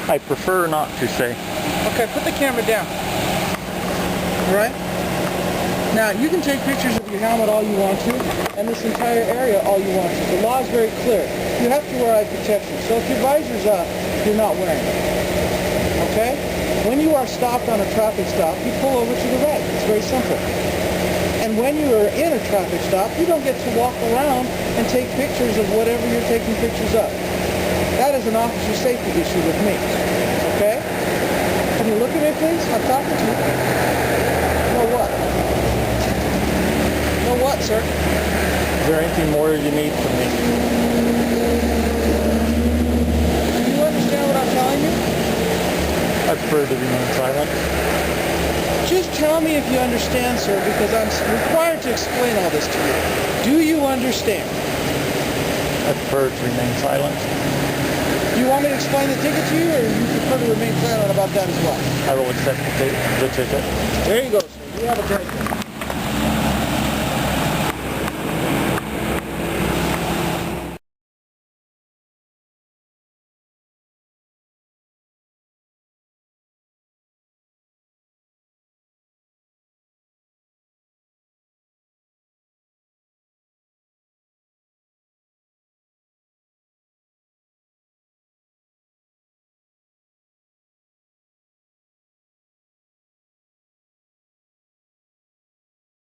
I prefer not to say. Okay, put the camera down. All right? Now, you can take pictures of your helmet all you want to, and this entire area all you want to. The law is very clear. You have to wear eye protection. So if your visor's up, you're not wearing it. Okay? When you are stopped on a traffic stop, you pull over to the right. It's very simple. And when you are in a traffic stop, you don't get to walk around and take pictures of whatever you're taking pictures of. That is an officer safety issue with me. Okay? Can you look at me, please? I'm talking to you. No what? No what, sir? Is there anything more you need from me? Do you understand what I'm telling you? I prefer to remain silent. Just tell me if you understand, sir, because I'm required to explain all this to you. Do you understand? I prefer to remain silent. Do you want me to explain the ticket to you, or you prefer to remain silent about that as well? I will accept the ticket. There you go, sir. You have a great day.